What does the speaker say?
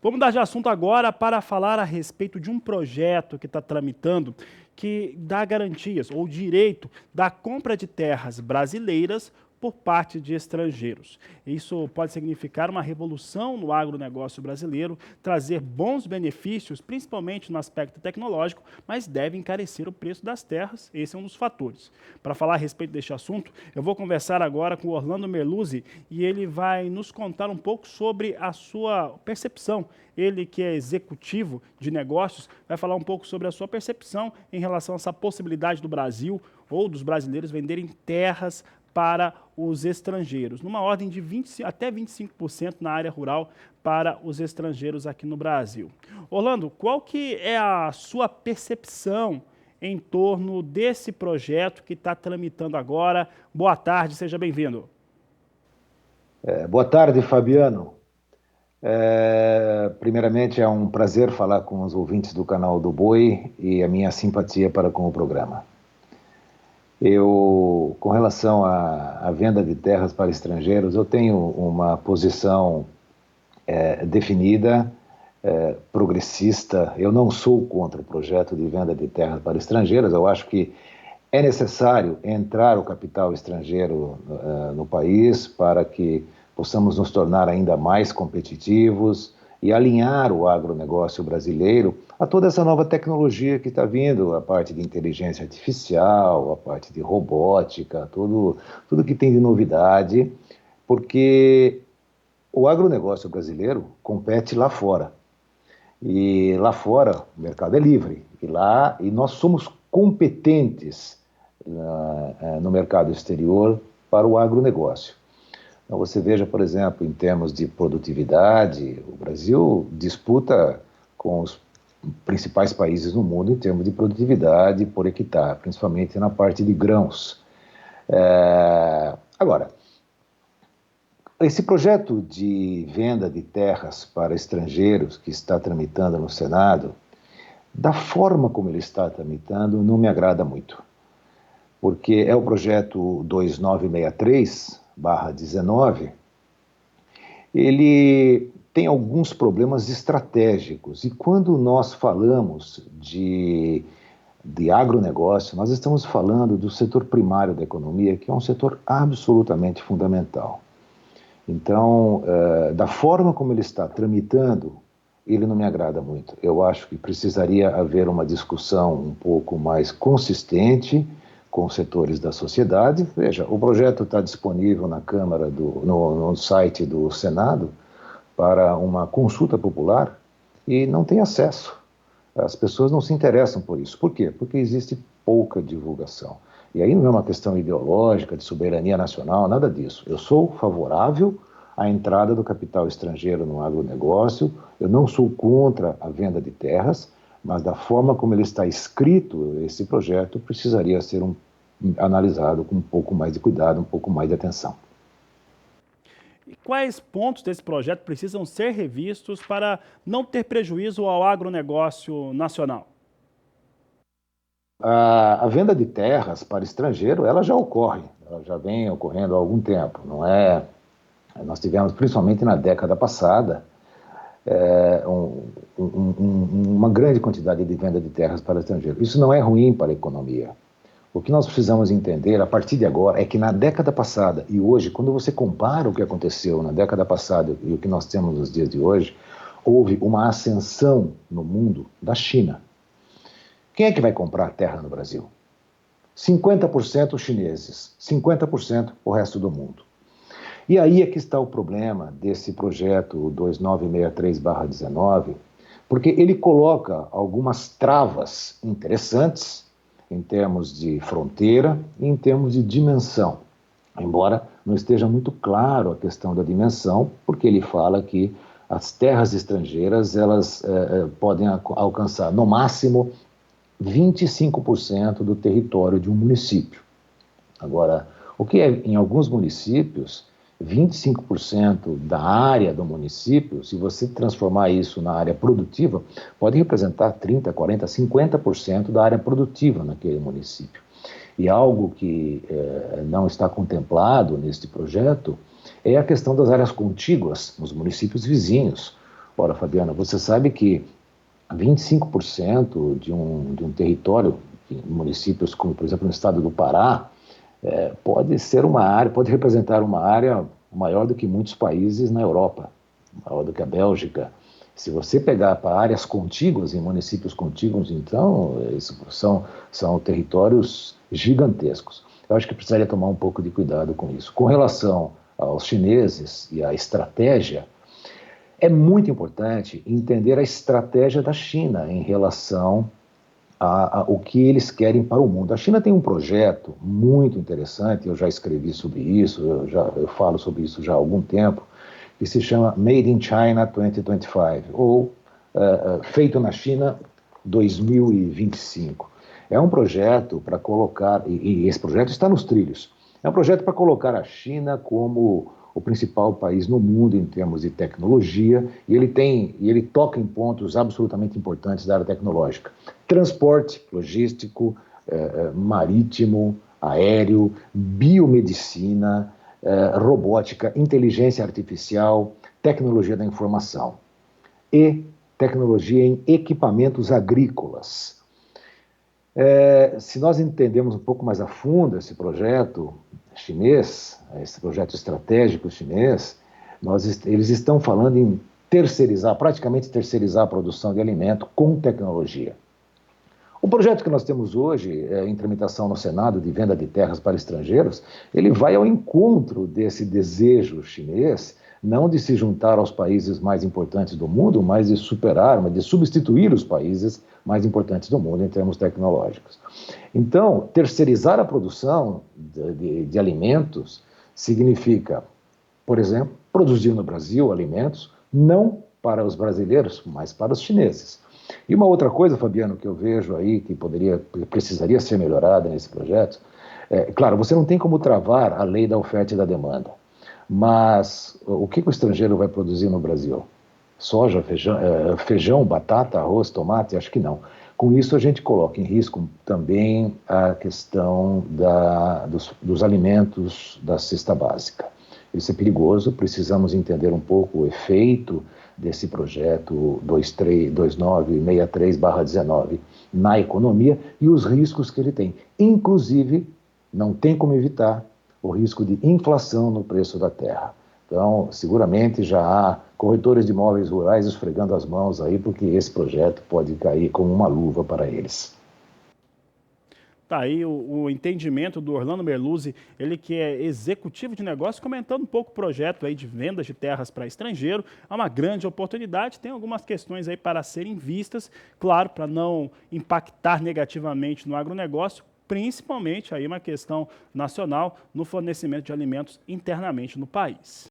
Vamos mudar de assunto agora para falar a respeito de um projeto que está tramitando que dá garantias ou direito da compra de terras brasileiras por parte de estrangeiros. Isso pode significar uma revolução no agronegócio brasileiro, trazer bons benefícios, principalmente no aspecto tecnológico, mas deve encarecer o preço das terras, esse é um dos fatores. Para falar a respeito deste assunto, eu vou conversar agora com o Orlando Merluzzi e ele vai nos contar um pouco sobre a sua percepção. Ele que é executivo de negócios, vai falar um pouco sobre a sua percepção em relação a essa possibilidade do Brasil ou dos brasileiros venderem terras para os estrangeiros, numa ordem de 20, até 25% na área rural para os estrangeiros aqui no Brasil. Orlando, qual que é a sua percepção em torno desse projeto que está tramitando agora? Boa tarde, seja bem-vindo. Boa tarde, Fabiano. Primeiramente, é um prazer falar com os ouvintes do canal do Boi e a minha simpatia para com o programa. Com relação à venda de terras para estrangeiros, eu tenho uma posição definida, progressista. Eu não sou contra o projeto de venda de terras para estrangeiros. Eu acho que é necessário entrar o capital estrangeiro no país para que possamos nos tornar ainda mais competitivos e alinhar o agronegócio brasileiro a toda essa nova tecnologia que está vindo, a parte de inteligência artificial, a parte de robótica, tudo que tem de novidade, porque o agronegócio brasileiro compete lá fora. E lá fora o mercado é livre, e nós somos competentes no mercado exterior para o agronegócio. Então, você veja, por exemplo, em termos de produtividade, o Brasil disputa com os principais países no mundo em termos de produtividade por hectare, principalmente na parte de grãos. Agora, esse projeto de venda de terras para estrangeiros que está tramitando no Senado, da forma como ele está tramitando, não me agrada muito. Porque é o projeto 2963/19, ele tem alguns problemas estratégicos. E quando nós falamos de agronegócio, nós estamos falando do setor primário da economia, que é um setor absolutamente fundamental. Então, da forma como ele está tramitando, ele não me agrada muito. Eu acho que precisaria haver uma discussão um pouco mais consistente com os setores da sociedade. Veja, o projeto está disponível na Câmara, no site do Senado, para uma consulta popular e não tem acesso. As pessoas não se interessam por isso. Por quê? Porque existe pouca divulgação. E aí não é uma questão ideológica, de soberania nacional, nada disso. Eu sou favorável à entrada do capital estrangeiro no agronegócio, eu não sou contra a venda de terras, mas da forma como ele está escrito, esse projeto precisaria ser analisado com um pouco mais de cuidado, um pouco mais de atenção. E quais pontos desse projeto precisam ser revistos para não ter prejuízo ao agronegócio nacional? A venda de terras para estrangeiro, ela já ocorre, ela já vem ocorrendo há algum tempo, não é? Nós tivemos, principalmente na década passada, uma grande quantidade de venda de terras para estrangeiro. Isso não é ruim para a economia. O que nós precisamos entender a partir de agora é que na década passada e hoje, quando você compara o que aconteceu na década passada e o que nós temos nos dias de hoje, houve uma ascensão no mundo da China. Quem é que vai comprar terra no Brasil? 50% os chineses, 50% o resto do mundo. E aí é que está o problema desse projeto 2963/19, porque ele coloca algumas travas interessantes em termos de fronteira e em termos de dimensão. Embora não esteja muito claro a questão da dimensão, porque ele fala que as terras estrangeiras elas podem alcançar, no máximo, 25% do território de um município. Agora, o que é, em alguns municípios, 25% da área do município, se você transformar isso na área produtiva, pode representar 30%, 40%, 50% da área produtiva naquele município. E algo que não está contemplado neste projeto é a questão das áreas contíguas nos municípios vizinhos, Ora, Fabiana, você sabe que 25% de um território, de municípios como, por exemplo, no estado do Pará, pode ser uma área, pode representar uma área maior do que muitos países na Europa, maior do que a Bélgica. Se você pegar para áreas contíguas, em municípios contíguos, então, são territórios gigantescos. Eu acho que precisaria tomar um pouco de cuidado com isso. Com relação aos chineses e à estratégia, é muito importante entender a estratégia da China em relação o que eles querem para o mundo. A China tem um projeto muito interessante, eu já escrevi sobre isso, eu falo sobre isso já há algum tempo, que se chama Made in China 2025, ou Feito na China 2025. É um projeto para colocar, e esse projeto está nos trilhos, é um projeto para colocar a China como o principal país no mundo em termos de tecnologia, e ele toca em pontos absolutamente importantes da área tecnológica. Transporte, logístico, marítimo, aéreo, biomedicina, robótica, inteligência artificial, tecnologia da informação e tecnologia em equipamentos agrícolas. Se nós entendemos um pouco mais a fundo esse projeto chinês, esse projeto estratégico chinês, eles estão falando em praticamente terceirizar a produção de alimento com tecnologia. O projeto que nós temos hoje, em tramitação no Senado, de venda de terras para estrangeiros, ele vai ao encontro desse desejo chinês, não de se juntar aos países mais importantes do mundo, mas de substituir os países mais importantes do mundo em termos tecnológicos. Então, terceirizar a produção de alimentos significa, por exemplo, produzir no Brasil alimentos, não para os brasileiros, mas para os chineses. E uma outra coisa, Fabiano, que eu vejo aí que precisaria ser melhorada nesse projeto, claro, você não tem como travar a lei da oferta e da demanda, mas o que o estrangeiro vai produzir no Brasil? Soja, feijão, batata, arroz, tomate? Acho que não. Com isso, a gente coloca em risco também a questão dos alimentos da cesta básica. Isso é perigoso, precisamos entender um pouco o efeito desse projeto 2963/19 na economia e os riscos que ele tem. Inclusive, não tem como evitar o risco de inflação no preço da terra. Então, seguramente já há corretores de imóveis rurais esfregando as mãos aí, porque esse projeto pode cair como uma luva para eles. Tá aí o entendimento do Orlando Merluzzi, ele que é executivo de negócio, comentando um pouco o projeto aí de vendas de terras para estrangeiro. É uma grande oportunidade, tem algumas questões aí para serem vistas, claro, para não impactar negativamente no agronegócio, principalmente aí uma questão nacional no fornecimento de alimentos internamente no país.